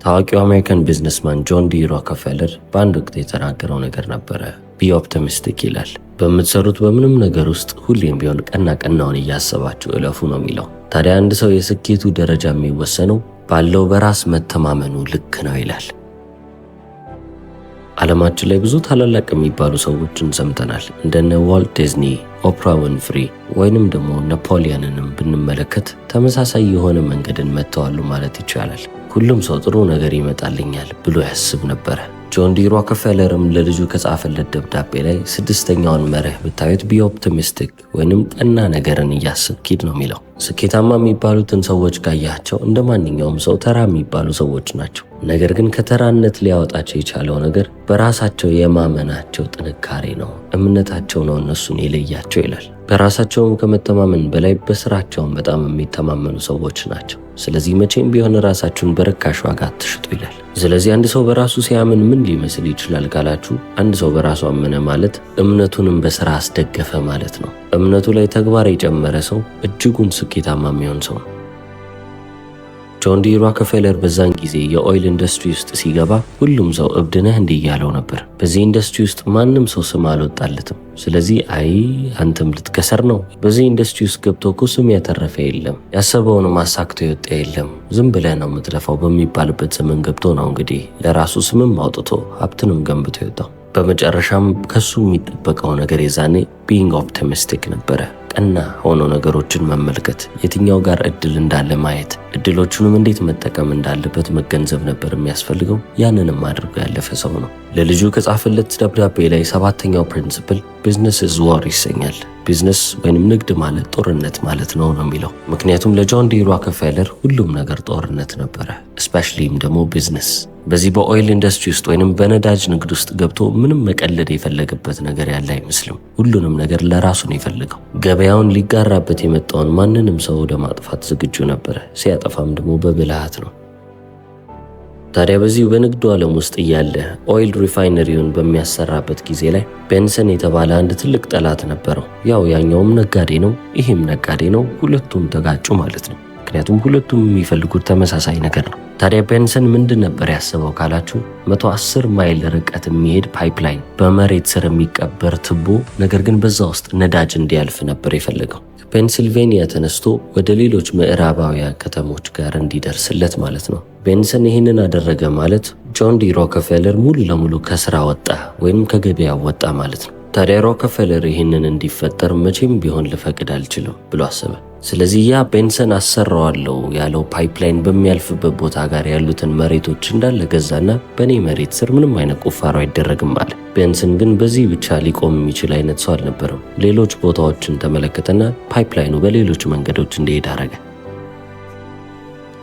ታዋቂው አሜሪካን ቢዝነስማን ጆን ዲ ሮከፌለር በአንድ ወቅት የተናገረው ነገር ነበረ። ቢ ኦፕቲሚስቲክ ይላል። በምትሰሩት በምንም ነገር ውስጥ ሁሌም ቢሆን ቀና ቀናውን እያሰባችሁ እለፉ ነው የሚለው። ታዲያ አንድ ሰው የስኬቱ ደረጃ የሚወሰነው ባለው በራስ መተማመኑ ልክ ነው ይላል። ዓለማችን ላይ ብዙ ታላላቅ የሚባሉ ሰዎችን ሰምተናል። እንደነ ዋልት ዲዝኒ፣ ኦፕራ ዊንፍሪ ወይንም ደግሞ ናፖሊዮንንም ብንመለከት ተመሳሳይ የሆነ መንገድን መጥተዋሉ ማለት ይቻላል። ሁሉም ሰው ጥሩ ነገር ይመጣልኛል ብሎ ያስብ ነበረ። ጆን ዲ ሮከፌለርም ለልጁ ከጻፈለት ደብዳቤ ላይ ስድስተኛውን መርህ ብታዩት ቢ ኦፕቲሚስቲክ ወይንም ቀና ነገርን እያስብ ሂድ ነው የሚለው። ስኬታማ የሚባሉትን ሰዎች ካያቸው እንደ ማንኛውም ሰው ተራ የሚባሉ ሰዎች ናቸው። ነገር ግን ከተራነት ሊያወጣቸው የቻለው ነገር በራሳቸው የማመናቸው ጥንካሬ ነው። እምነታቸው ነው እነሱን የለያቸው ይላል። በራሳቸውም ከመተማመን በላይ በስራቸውም በጣም የሚተማመኑ ሰዎች ናቸው። ስለዚህ መቼም ቢሆን ራሳችሁን በርካሽ ዋጋ አትሽጡ ይላል። ስለዚህ አንድ ሰው በራሱ ሲያምን ምን ሊመስል ይችላል ካላችሁ፣ አንድ ሰው በራሱ አመነ ማለት እምነቱንም በስራ አስደገፈ ማለት ነው። እምነቱ ላይ ተግባር የጨመረ ሰው እጅጉን ስኬታማ የሚሆን ሰው ነው። ጆን ዲ ሮከፌለር በዛን ጊዜ የኦይል ኢንዱስትሪ ውስጥ ሲገባ ሁሉም ሰው እብድ ነህ እንዲህ እያለው ነበር። በዚህ ኢንዱስትሪ ውስጥ ማንም ሰው ስም አልወጣለትም። ስለዚህ አይ አንተም ልትከሰር ነው፣ በዚህ ኢንዱስትሪ ውስጥ ገብቶ እኮ ስም ያተረፈ የለም፣ ያሰበውንም አሳክቶ የወጣ የለም፣ ዝም ብለህ ነው የምትለፋው በሚባልበት ዘመን ገብቶ ነው እንግዲህ ለራሱ ስምም አውጥቶ ሀብትንም ገንብቶ የወጣው። በመጨረሻም ከሱ የሚጠበቀው ነገር የዛኔ ቢንግ ኦፕቲሚስቲክ ነበረ። ቀና ሆኖ ነገሮችን መመልከት፣ የትኛው ጋር እድል እንዳለ ማየት፣ እድሎቹንም እንዴት መጠቀም እንዳለበት መገንዘብ ነበር የሚያስፈልገው። ያንንም አድርጎ ያለፈ ሰው ነው። ለልጁ ከጻፈለት ደብዳቤ ላይ ሰባተኛው ፕሪንሲፕል ቢዝነስ ኢዝ ዋር ይሰኛል። ቢዝነስ ወይንም ንግድ ማለት ጦርነት ማለት ነው የሚለው። ምክንያቱም ለጆን ዲ ሮከፌለር ሁሉም ነገር ጦርነት ነበረ፣ እስፔሻሊም ደግሞ ቢዝነስ። በዚህ በኦይል ኢንዱስትሪ ውስጥ ወይንም በነዳጅ ንግድ ውስጥ ገብቶ ምንም መቀለድ የፈለገበት ነገር ያለ አይመስልም። ሁሉንም ነገር ለራሱ ነው የፈለገው። ገበያውን ሊጋራበት የመጣውን ማንንም ሰው ወደ ማጥፋት ዝግጁ ነበረ። ሲያጠፋም ደግሞ በብልሃት ነው። ታዲያ በዚሁ በንግዱ ዓለም ውስጥ እያለ ኦይል ሪፋይነሪውን በሚያሰራበት ጊዜ ላይ ቤንሰን የተባለ አንድ ትልቅ ጠላት ነበረው። ያው ያኛውም ነጋዴ ነው፣ ይህም ነጋዴ ነው። ሁለቱም ተጋጩ ማለት ነው። ምክንያቱም ሁለቱም የሚፈልጉት ተመሳሳይ ነገር ነው። ታዲያ ቤንሰን ምንድን ነበር ያስበው ካላችሁ 110 ማይል ርቀት የሚሄድ ፓይፕላይን፣ በመሬት ስር የሚቀበር ትቦ፣ ነገር ግን በዛ ውስጥ ነዳጅ እንዲያልፍ ነበር የፈለገው። ፔንሲልቬኒያ ተነስቶ ወደ ሌሎች ምዕራባውያን ከተሞች ጋር እንዲደርስለት ማለት ነው። ቤንሰን ይህንን አደረገ ማለት ጆን ዲ ሮከፌለር ሙሉ ለሙሉ ከስራ ወጣ ወይም ከገበያ ወጣ ማለት ነው። ታዲያ ሮከፌለር ይህንን እንዲፈጠር መቼም ቢሆን ልፈቅድ አልችልም ብሎ አሰበ። ስለዚህ ያ ቤንሰን አሰራዋለሁ ያለው ፓይፕላይን በሚያልፍበት ቦታ ጋር ያሉትን መሬቶች እንዳለ ገዛና በእኔ መሬት ስር ምንም አይነት ቁፋሮ አይደረግም አለ። ቤንሰን ግን በዚህ ብቻ ሊቆም የሚችል አይነት ሰው አልነበረም። ሌሎች ቦታዎችን ተመለከተና ፓይፕላይኑ በሌሎች መንገዶች እንዲሄድ አረገ።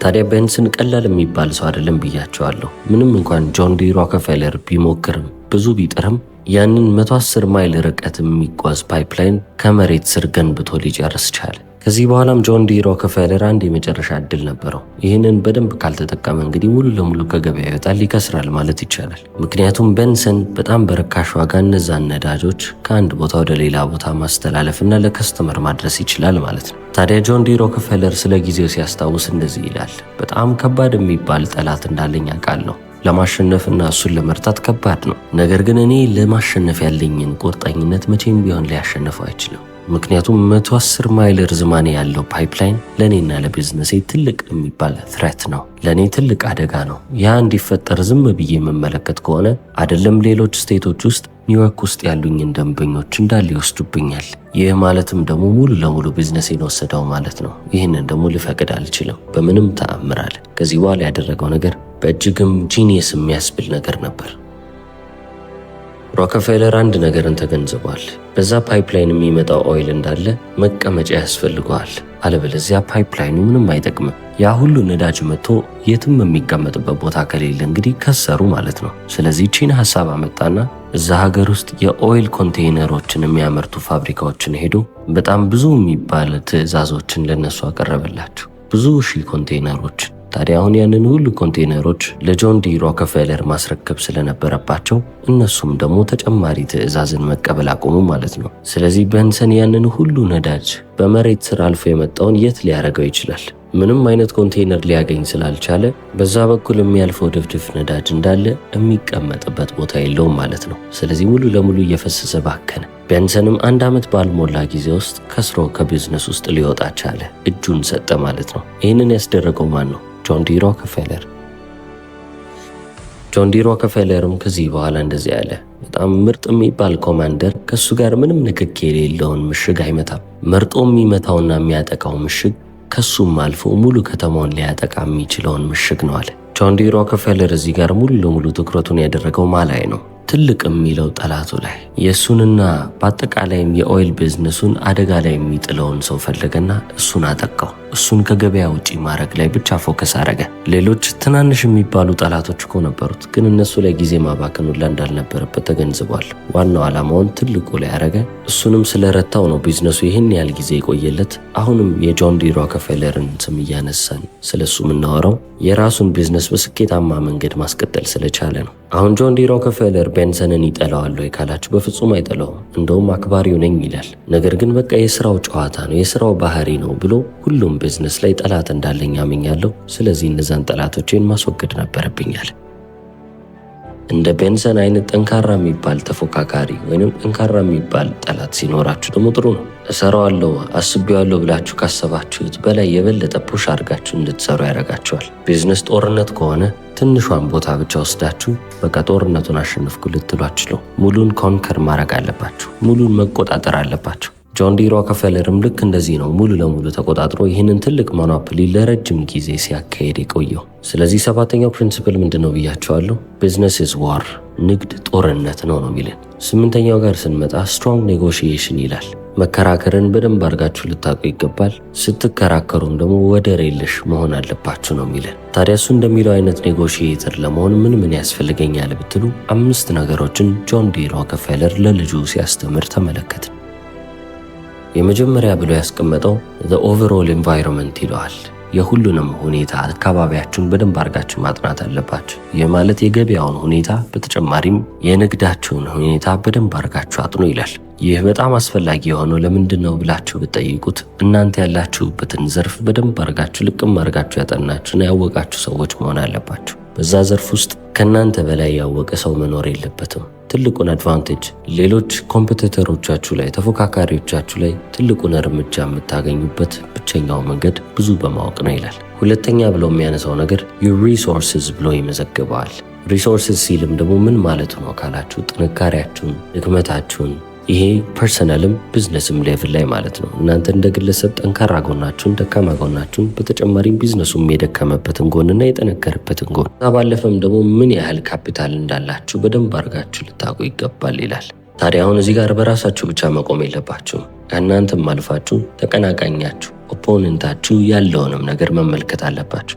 ታዲያ ቤንሰን ቀላል የሚባል ሰው አይደለም ብያቸዋለሁ። ምንም እንኳን ጆን ዲ ሮከፌለር ቢሞክርም ብዙ ቢጥርም ያንን 110 ማይል ርቀት የሚጓዝ ፓይፕላይን ከመሬት ስር ገንብቶ ሊጨርስ ቻለ። ከዚህ በኋላም ጆን ዲ ሮከፌለር አንድ የመጨረሻ እድል ነበረው። ይህንን በደንብ ካልተጠቀመ እንግዲህ ሙሉ ለሙሉ ከገበያ ይወጣል፣ ይከስራል ማለት ይቻላል። ምክንያቱም ቤንሰን በጣም በርካሽ ዋጋ እነዛን ነዳጆች ከአንድ ቦታ ወደ ሌላ ቦታ ማስተላለፍና ለከስተመር ማድረስ ይችላል ማለት ነው። ታዲያ ጆን ዲ ሮከፌለር ስለ ጊዜው ሲያስታውስ እንደዚህ ይላል። በጣም ከባድ የሚባል ጠላት እንዳለኝ አውቃለሁ። ለማሸነፍና እሱን ለመርታት ከባድ ነው። ነገር ግን እኔ ለማሸነፍ ያለኝን ቁርጠኝነት መቼም ቢሆን ሊያሸንፈው አይችልም። ምክንያቱም 110 ማይል ርዝማኔ ያለው ፓይፕላይን ለእኔና ለቢዝነሴ ትልቅ የሚባል ትሬት ነው፣ ለእኔ ትልቅ አደጋ ነው። ያ እንዲፈጠር ዝም ብዬ የምመለከት ከሆነ አይደለም ሌሎች ስቴቶች ውስጥ ኒውዮርክ ውስጥ ያሉኝን ደንበኞች እንዳለ ይወስዱብኛል። ይህ ማለትም ደግሞ ሙሉ ለሙሉ ቢዝነሴን ወሰደው ማለት ነው። ይህንን ደግሞ ልፈቅድ አልችልም በምንም ተአምር አለ። ከዚህ በኋላ ያደረገው ነገር በእጅግም ጂኒየስ የሚያስብል ነገር ነበር። ሮከፌለር አንድ ነገርን ተገንዝቧል። በዛ ፓይፕላይን የሚመጣው ኦይል እንዳለ መቀመጫ ያስፈልገዋል፣ አለበለዚያ ፓይፕላይኑ ምንም አይጠቅምም። ያ ሁሉ ነዳጅ መጥቶ የትም የሚቀመጥበት ቦታ ከሌለ እንግዲህ ከሰሩ ማለት ነው። ስለዚህ ቺን ሀሳብ አመጣና እዛ ሀገር ውስጥ የኦይል ኮንቴይነሮችን የሚያመርቱ ፋብሪካዎችን ሄዶ በጣም ብዙ የሚባል ትዕዛዞችን ለነሱ አቀረበላቸው፣ ብዙ ሺህ ኮንቴይነሮች። ታዲያ አሁን ያንን ሁሉ ኮንቴይነሮች ለጆን ዲ ሮከፌለር ማስረከብ ስለነበረባቸው እነሱም ደግሞ ተጨማሪ ትዕዛዝን መቀበል አቆሙ ማለት ነው። ስለዚህ ቤንሰን ያንን ሁሉ ነዳጅ በመሬት ስር አልፎ የመጣውን የት ሊያደርገው ይችላል? ምንም አይነት ኮንቴይነር ሊያገኝ ስላልቻለ በዛ በኩል የሚያልፈው ድፍድፍ ነዳጅ እንዳለ የሚቀመጥበት ቦታ የለውም ማለት ነው። ስለዚህ ሙሉ ለሙሉ እየፈሰሰ ባከነ። ቤንሰንም 1 ዓመት ባልሞላ ጊዜ ውስጥ ከስሮ ከቢዝነስ ውስጥ ሊወጣ ቻለ። እጁን ሰጠ ማለት ነው። ይህንን ያስደረገው ማን ነው? ጆን ዲ ሮክፌለር። ጆን ዲ ሮክፌለርም ከዚህ በኋላ እንደዚህ ያለ በጣም ምርጥ የሚባል ኮማንደር ከሱ ጋር ምንም ንክኪ የሌለውን ምሽግ አይመታም። መርጦ የሚመታውና የሚያጠቃው ምሽግ ከሱም አልፎ ሙሉ ከተማውን ሊያጠቃ የሚችለውን ምሽግ ነው አለ። ጆን ዲ ሮክፌለር እዚህ ጋር ሙሉ ለሙሉ ትኩረቱን ያደረገው ማላይ ነው፣ ትልቅ የሚለው ጠላቱ ላይ። የእሱንና በአጠቃላይም የኦይል ቢዝነሱን አደጋ ላይ የሚጥለውን ሰው ፈለገና እሱን አጠቃው። እሱን ከገበያ ውጪ ማድረግ ላይ ብቻ ፎከስ አረገ። ሌሎች ትናንሽ የሚባሉ ጠላቶች እኮ ነበሩት፣ ግን እነሱ ላይ ጊዜ ማባከን ሁላ እንዳልነበረበት ተገንዝቧል። ዋናው ዓላማውን ትልቁ ላይ አረገ። እሱንም ስለረታው ነው ቢዝነሱ ይህን ያህል ጊዜ የቆየለት። አሁንም የጆን ዲ ሮክፌለርን ስም እያነሳን ስለሱ የምናወራው የራሱን ቢዝነስ በስኬታማ መንገድ ማስቀጠል ስለቻለ ነው። አሁን ጆን ዲ ሮክፌለር ቤንሰንን ይጠላዋል ወይ ካላችሁ በፍጹም አይጠላውም። እንደውም አክባሪው ነኝ ይላል። ነገር ግን በቃ የስራው ጨዋታ ነው፣ የስራው ባህሪ ነው ብሎ ሁሉም ቢዝነስ ላይ ጠላት እንዳለኝ አምኛለሁ። ስለዚህ እነዛን ጠላቶችን ማስወገድ ነበረብኛል። እንደ ቤንሰን አይነት ጠንካራ የሚባል ተፎካካሪ ወይንም ጠንካራ የሚባል ጠላት ሲኖራችሁ ደግሞ ጥሩ ነው። እሰራዋለሁ አስቤዋለሁ ብላችሁ ካሰባችሁት በላይ የበለጠ ፑሽ አድርጋችሁ እንድትሰሩ ያደርጋችኋል። ቢዝነስ ጦርነት ከሆነ ትንሿን ቦታ ብቻ ወስዳችሁ በቃ ጦርነቱን አሸንፍኩ ልትሉ አትችሉም። ሙሉን ኮንከር ማድረግ አለባችሁ። ሙሉን መቆጣጠር አለባችሁ። ጆን ዲ ሮክፌለርም ልክ እንደዚህ ነው ሙሉ ለሙሉ ተቆጣጥሮ ይህንን ትልቅ ሞኖፖሊ ለረጅም ጊዜ ሲያካሄድ የቆየው። ስለዚህ 7ኛው ፕሪንሲፕል ምንድነው ብያቸዋለሁ? ቢዝነስ ኢዝ ዋር፣ ንግድ ጦርነት ነው የሚለን። 8ኛው ጋር ስንመጣ ስትሮንግ ኔጎሺዬሽን ይላል። መከራከርን በደንብ አድርጋችሁ ልታውቁ ይገባል። ስትከራከሩም ደግሞ ወደር የለሽ መሆን አለባችሁ ነው የሚለን። ታዲያ እሱ እንደሚለው አይነት ኔጎሺዬተር ለመሆን ምን ያስፈልገኛል ብትሉ 5 ነገሮችን ጆን ዲ ሮክፌለር ለልጁ ሲያስተምር ተመለከትን። የመጀመሪያ ብሎ ያስቀመጠው the overall environment ይለዋል። የሁሉንም ሁኔታ አካባቢያችሁን በደንብ አድርጋችሁ ማጥናት አለባችሁ። ይህ ማለት የገበያውን ሁኔታ በተጨማሪም የንግዳችሁን ሁኔታ በደንብ አድርጋችሁ አጥኑ ይላል። ይህ በጣም አስፈላጊ የሆነው ለምንድን ነው ብላችሁ ብትጠይቁት እናንተ ያላችሁበትን ዘርፍ በደንብ አድርጋችሁ ልቅም አድርጋችሁ ያጠናችሁና ያወቃችሁ ሰዎች መሆን አለባችሁ። በዛ ዘርፍ ውስጥ ከእናንተ በላይ ያወቀ ሰው መኖር የለበትም። ትልቁን አድቫንቴጅ ሌሎች ኮምፒቲተሮቻችሁ ላይ ተፎካካሪዎቻችሁ ላይ ትልቁን እርምጃ የምታገኙበት ብቸኛው መንገድ ብዙ በማወቅ ነው ይላል። ሁለተኛ ብሎ የሚያነሳው ነገር ሪሶርስስ ብሎ ይመዘግበዋል። ሪሶርስስ ሲልም ደግሞ ምን ማለቱ ነው ካላችሁ ጥንካሬያችሁን፣ ድክመታችሁን ይሄ ፐርሰናልም ቢዝነስም ሌቭል ላይ ማለት ነው። እናንተ እንደ ግለሰብ ጠንካራ ጎናችሁን፣ ደካማ ጎናችሁን፣ በተጨማሪም ቢዝነሱም የደከመበትን ጎንና የጠነከረበትን ጎን ባለፈም ደግሞ ምን ያህል ካፒታል እንዳላችሁ በደንብ አድርጋችሁ ልታውቁ ይገባል ይላል። ታዲያ አሁን እዚህ ጋር በራሳችሁ ብቻ መቆም የለባችሁም። ከእናንተም አልፋችሁ ተቀናቃኛችሁ ኦፖነንታችሁ ያለውንም ነገር መመልከት አለባችሁ።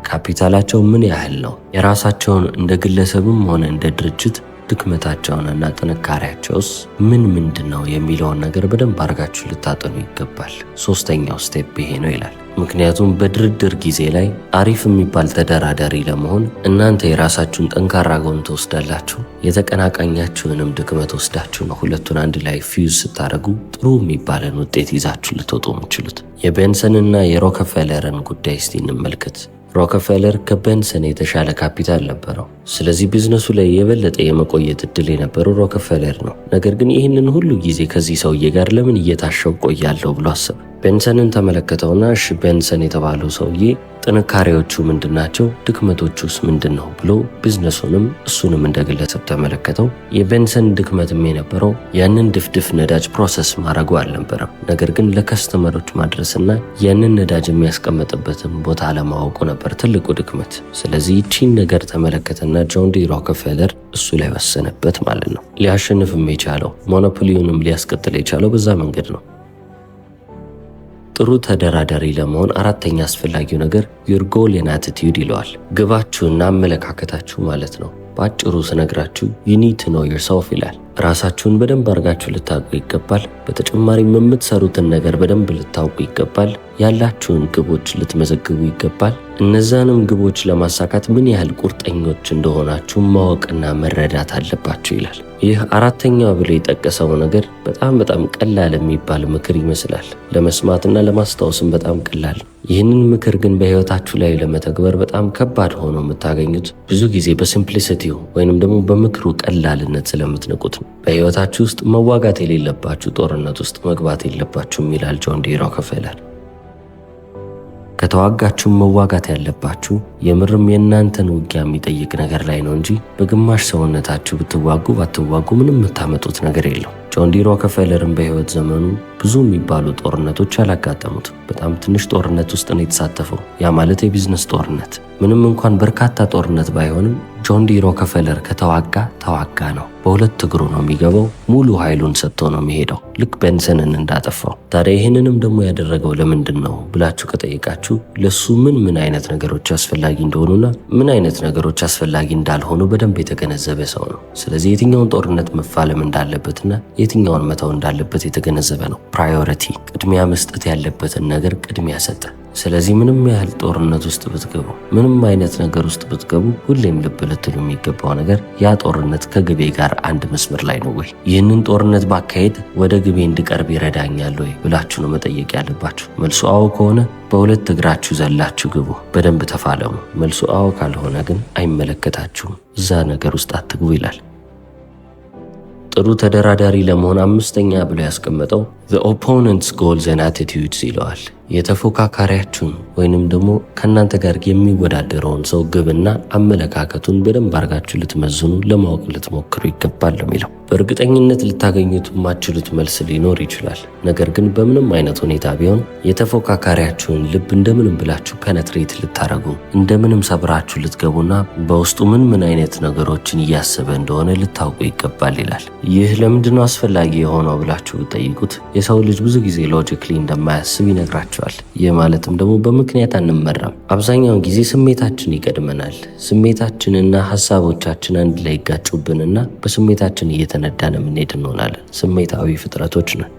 ካፒታላቸው ምን ያህል ነው? የራሳቸውን እንደ ግለሰብም ሆነ እንደ ድርጅት ድክመታቸውንና ጥንካሬያቸውስ ምንድን ነው የሚለውን ነገር በደንብ አድርጋችሁ ልታጠኑ ይገባል። 3ኛው ስቴፕ ይሄ ነው ይላል። ምክንያቱም በድርድር ጊዜ ላይ አሪፍ የሚባል ተደራዳሪ ለመሆን እናንተ የራሳችሁን ጠንካራ ጎን ትወስዳላችሁ፣ የተቀናቃኛችሁንም ድክመት ወስዳችሁ ነው ሁለቱን አንድ ላይ ፊውዝ ስታደርጉ ጥሩ የሚባለን ውጤት ይዛችሁ ልትወጡ የምችሉት። የቤንሰንና የሮክፌለርን ጉዳይ እስቲ እንመልከት። ሮክፌለር ከቤንሰን የተሻለ ካፒታል ነበረው። ስለዚህ ቢዝነሱ ላይ የበለጠ የመቆየት እድል የነበረው ሮክፌለር ነው። ነገር ግን ይህንን ሁሉ ጊዜ ከዚህ ሰውዬ ጋር ለምን እየታሸው ቆያለሁ ብሎ አሰበ። ቤንሰንን ተመለከተውና እሺ ቤንሰን የተባለው ሰውዬ ጥንካሬዎቹ ምንድናቸው? ድክመቶቹስ ምንድን ነው ብሎ ቢዝነሱንም እሱንም እንደ ግለሰብ ተመለከተው። የቤንሰን ድክመትም የነበረው ያንን ድፍድፍ ነዳጅ ፕሮሰስ ማድረጉ አልነበረም፣ ነገር ግን ለከስተመሮች ማድረስና ያንን ነዳጅ የሚያስቀምጥበትን ቦታ አለማወቁ ነበር ትልቁ ድክመት። ስለዚህ ይቺን ነገር ተመለከተና ጆን ዲ ሮክፌለር እሱ ላይ ወሰነበት ማለት ነው። ሊያሸንፍም የቻለው ሞኖፖሊውንም ሊያስቀጥል የቻለው በዛ መንገድ ነው። ጥሩ ተደራዳሪ ለመሆን 4ኛ አስፈላጊው ነገር ዩር ጎል ኤንድ አቲቲዩድ ይለዋል። ግባችሁና አመለካከታችሁ ማለት ነው። በአጭሩ ስነግራችሁ you need to know yourself ይላል። ራሳችሁን በደንብ አድርጋችሁ ልታውቁ ይገባል። በተጨማሪም የምትሰሩትን ነገር በደንብ ልታውቁ ይገባል። ያላችሁን ግቦች ልትመዘግቡ ይገባል። እነዛንም ግቦች ለማሳካት ምን ያህል ቁርጠኞች እንደሆናችሁ ማወቅና መረዳት አለባችሁ ይላል። ይህ አራተኛው ብሎ የጠቀሰው ነገር በጣም ቀላል የሚባል ምክር ይመስላል። ለመስማትና ለማስታወስም በጣም ቀላል። ይህንን ምክር ግን በሕይወታችሁ ላይ ለመተግበር በጣም ከባድ ሆኖ የምታገኙት ብዙ ጊዜ በሲምፕሊሲቲው ወይንም ደግሞ በምክሩ ቀላልነት ስለምትንቁት ነው። በሕይወታችሁ ውስጥ መዋጋት የሌለባችሁ ጦርነት ውስጥ መግባት የለባችሁም ይላል ጆን ዲ ሮክፌለር። ከተዋጋችሁ መዋጋት ያለባችሁ የምርም የእናንተን ውጊያ የሚጠይቅ ነገር ላይ ነው እንጂ በግማሽ ሰውነታችሁ ብትዋጉ ባትዋጉ ምንም የምታመጡት ነገር የለው። ጆን ዲ ሮክፌለርም በሕይወት ዘመኑ ብዙ የሚባሉ ጦርነቶች አላጋጠሙት። በጣም ትንሽ ጦርነት ውስጥ ነው የተሳተፈው። ያ ማለት የቢዝነስ ጦርነት። ምንም እንኳን በርካታ ጦርነት ባይሆንም ጆን ዲ ሮክፌለር ከተዋጋ ነው። በሁለት እግሩ ነው የሚገባው። ሙሉ ኃይሉን ሰጥቶ ነው የሚሄደው፣ ልክ ቤንሰንን እንዳጠፋው። ታዲያ ይህንንም ደግሞ ያደረገው ለምንድን ነው ብላችሁ ከጠየቃችሁ ለሱ ምን አይነት ነገሮች አስፈላጊ እንደሆኑና ምን አይነት ነገሮች አስፈላጊ እንዳልሆኑ በደንብ የተገነዘበ ሰው ነው። ስለዚህ የትኛውን ጦርነት መፋለም እንዳለበትና የትኛውን መተው እንዳለበት የተገነዘበ ነው። ፕራዮሪቲ፣ ቅድሚያ መስጠት ያለበትን ነገር ቅድሚያ ሰጠ። ስለዚህ ምንም ያህል ጦርነት ውስጥ ብትገቡ፣ ምንም አይነት ነገር ውስጥ ብትገቡ ሁሌም ልብ ልትሉ የሚገባው ነገር ያ ጦርነት ከግቤ ጋር አንድ መስመር ላይ ነው ወይ? ይህንን ጦርነት ባካሄድ ወደ ግቤ እንድቀርብ ይረዳኛል ወይ ብላችሁ ነው መጠየቅ ያለባችሁ። መልሱ አዎ ከሆነ በሁለት እግራችሁ ዘላችሁ ግቡ፣ በደንብ ተፋለሙ። መልሱ አዎ ካልሆነ ግን አይመለከታችሁም፣ እዛ ነገር ውስጥ አትግቡ ይላል። ጥሩ ተደራዳሪ ለመሆን አምስተኛ ብሎ ያስቀመጠው the opponent's goals and attitudes ይለዋል። የተፎካካሪያችሁን ወይንም ደግሞ ከእናንተ ጋር የሚወዳደረውን ሰው ግብና አመለካከቱን በደንብ አድርጋችሁ ልትመዝኑ ለማወቅ ልትሞክሩ ይገባል የሚለው። በእርግጠኝነት ልታገኙት የማትችሉት መልስ ሊኖር ይችላል። ነገር ግን በምንም አይነት ሁኔታ ቢሆን የተፎካካሪያችሁን ልብ እንደምንም ብላችሁ ከነትሬት ልታረጉ፣ እንደምንም ሰብራችሁ ልትገቡና በውስጡ ምን አይነት ነገሮችን እያሰበ እንደሆነ ልታውቁ ይገባል ይላል። ይህ ለምንድነው አስፈላጊ የሆነው ብላችሁ ብትጠይቁት የሰው ልጅ ብዙ ጊዜ ሎጂክሊ እንደማያስብ ይነግራቸዋል። ይህ ማለትም ደግሞ በምክንያት አንመራም። አብዛኛውን ጊዜ ስሜታችን ይቀድመናል። ስሜታችንና ሀሳቦቻችን አንድ ላይ ይጋጩብንና በስሜታችን እየተነዳን የምንሄድ እንሆናለን። ስሜታዊ ፍጥረቶች ነን።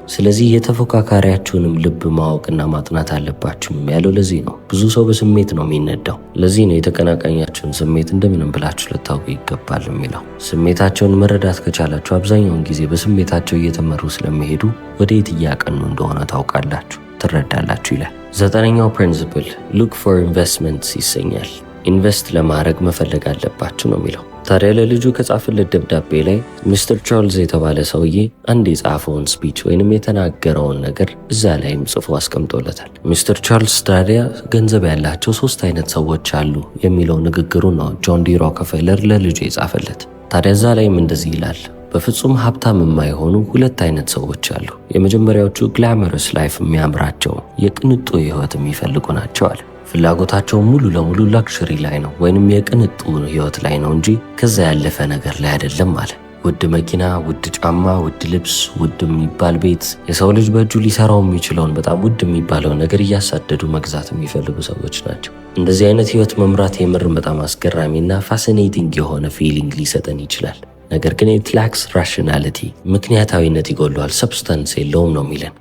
ስለዚህ የተፎካካሪያችሁንም ልብ ማወቅና ማጥናት አለባችሁም ያለው ለዚህ ነው። ብዙ ሰው በስሜት ነው የሚነዳው። ለዚህ ነው የተቀናቃኛችሁን ስሜት እንደምንም ብላችሁ ልታውቁ ይገባል የሚለው። ስሜታቸውን መረዳት ከቻላችሁ አብዛኛውን ጊዜ በስሜታቸው እየተመሩ ስለሚሄዱ ወደ የት እያቀኑ እንደሆነ ታውቃላችሁ፣ ትረዳላችሁ ይላል። 9ኛው ፕሪንሲፕል ሉክ ፎር ኢንቨስትመንትስ ይሰኛል። ኢንቨስት ለማድረግ መፈለግ አለባችሁ ነው የሚለው። ታዲያ ለልጁ ከጻፈለት ደብዳቤ ላይ ሚስተር ቻርልስ የተባለ ሰውዬ አንድ የጻፈውን ስፒች ወይንም የተናገረውን ነገር እዛ ላይም ጽፎ አስቀምጦለታል። ሚስተር ቻርልስ ታዲያ ገንዘብ ያላቸው 3 አይነት ሰዎች አሉ የሚለው ንግግሩ ነው ጆን ዲ ሮክፌለር ለልጁ የጻፈለት። ታዲያ እዛ ላይም እንደዚህ ይላል፣ በፍጹም ሀብታም የማይሆኑ 2 አይነት ሰዎች አሉ። የመጀመሪያዎቹ ግላመረስ ላይፍ የሚያምራቸው የቅንጡ ህይወት የሚፈልጉ ናቸው አለ። ፍላጎታቸው ሙሉ ለሙሉ ላክሽሪ ላይ ነው ወይንም የቅንጡ ህይወት ላይ ነው እንጂ ከዛ ያለፈ ነገር ላይ አይደለም አለ። ውድ መኪና፣ ውድ ጫማ፣ ውድ ልብስ፣ ውድ የሚባል ቤት፣ የሰው ልጅ በእጁ ሊሰራው የሚችለውን በጣም ውድ የሚባለውን ነገር እያሳደዱ መግዛት የሚፈልጉ ሰዎች ናቸው። እንደዚህ አይነት ህይወት መምራት የምር በጣም አስገራሚና ፋሲኔቲንግ የሆነ ፊሊንግ ሊሰጠን ይችላል። ነገር ግን ኢት ላክስ ራሽናሊቲ፣ ምክንያታዊነት ይጎለዋል፣ ሰብስታንስ የለውም ነው የሚለን።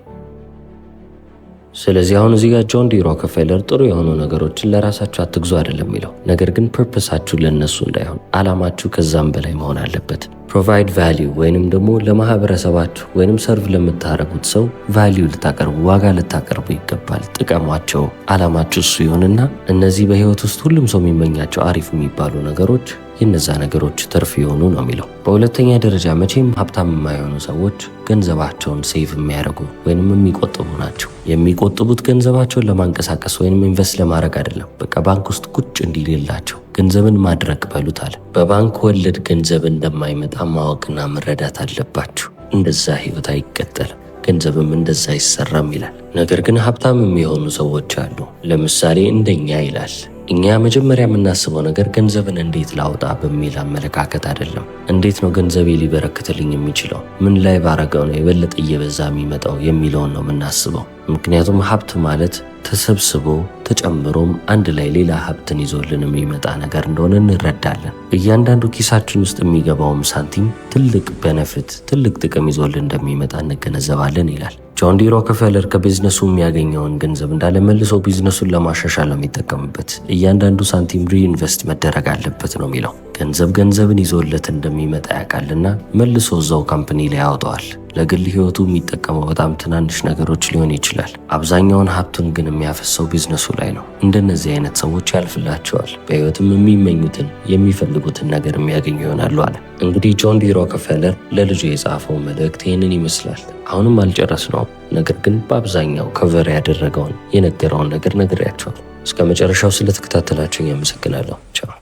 ስለዚህ አሁን እዚህ ጋር ጆን ዲ ሮክፌለር ጥሩ የሆኑ ነገሮችን ለራሳችሁ አትግዙ አይደለም የሚለው። ነገር ግን ፐርፐሳችሁ ለነሱ እንዳይሆን አላማችሁ ከዛም በላይ መሆን አለበት። ፕሮቫይድ ቫሊዩ ወይንም ደግሞ ለማህበረሰባችሁ ወይንም ሰርቭ ለምታረጉት ሰው ቫሊዩ ልታቀርቡ፣ ዋጋ ልታቀርቡ ይገባል። ጥቀሟቸው፣ አላማችሁ እሱ ይሁንና እነዚህ በህይወት ውስጥ ሁሉም ሰው የሚመኛቸው አሪፍ የሚባሉ ነገሮች የነዛ ነገሮች ትርፍ የሆኑ ነው የሚለው። በሁለተኛ ደረጃ መቼም ሀብታም የማይሆኑ ሰዎች ገንዘባቸውን ሴቭ የሚያደርጉ ወይንም የሚቆጥቡ ናቸው። የሚቆጥቡት ገንዘባቸውን ለማንቀሳቀስ ወይንም ኢንቨስት ለማድረግ አይደለም። በቃ ባንክ ውስጥ ቁጭ እንዲሌላቸው ገንዘብን ማድረግ በሉታል። በባንክ ወለድ ገንዘብ እንደማይመጣ ማወቅና መረዳት አለባችሁ። እንደዛ ህይወት አይቀጠልም፣ ገንዘብም እንደዛ አይሰራም ይላል። ነገር ግን ሀብታም የሚሆኑ ሰዎች አሉ። ለምሳሌ እንደኛ ይላል። እኛ መጀመሪያ የምናስበው ነገር ገንዘብን እንዴት ላውጣ በሚል አመለካከት አይደለም። እንዴት ነው ገንዘቤ ሊበረክትልኝ የሚችለው፣ ምን ላይ ባረገው ነው የበለጠ እየበዛ የሚመጣው የሚለውን ነው የምናስበው። ምክንያቱም ሀብት ማለት ተሰብስቦ ተጨምሮም አንድ ላይ ሌላ ሀብትን ይዞልን የሚመጣ ነገር እንደሆነ እንረዳለን። እያንዳንዱ ኪሳችን ውስጥ የሚገባውም ሳንቲም ትልቅ ቤነፊት፣ ትልቅ ጥቅም ይዞልን እንደሚመጣ እንገነዘባለን ይላል። ጆን ዲ ሮክፌለር ከቢዝነሱ የሚያገኘውን ገንዘብ እንዳለ መልሶ ቢዝነሱን ለማሻሻል ነው የሚጠቀምበት። እያንዳንዱ ሳንቲም ሪኢንቨስት መደረግ አለበት ነው የሚለው። ገንዘብን ይዞለት እንደሚመጣ ያውቃልና መልሶ እዛው ካምፓኒ ላይ ያወጣዋል። ለግል ህይወቱ የሚጠቀመው በጣም ትናንሽ ነገሮች ሊሆን ይችላል። አብዛኛውን ሀብቱን ግን የሚያፈሰው ቢዝነሱ ላይ ነው። እንደነዚህ አይነት ሰዎች ያልፍላቸዋል። በህይወትም የሚመኙትን የሚፈልጉትን ነገር የሚያገኙ ይሆናሉ አለ። እንግዲህ ጆን ዲ ሮክፌለር ለልጁ የጻፈው መልእክት ይህንን ይመስላል። አሁንም አልጨረስነውም፣ ነገር ግን በአብዛኛው ከቨር ያደረገውን የነገረውን ነገር ነግሬያቸዋል። እስከ መጨረሻው ስለተከታተላችሁኝ አመሰግናለሁ። ቻው።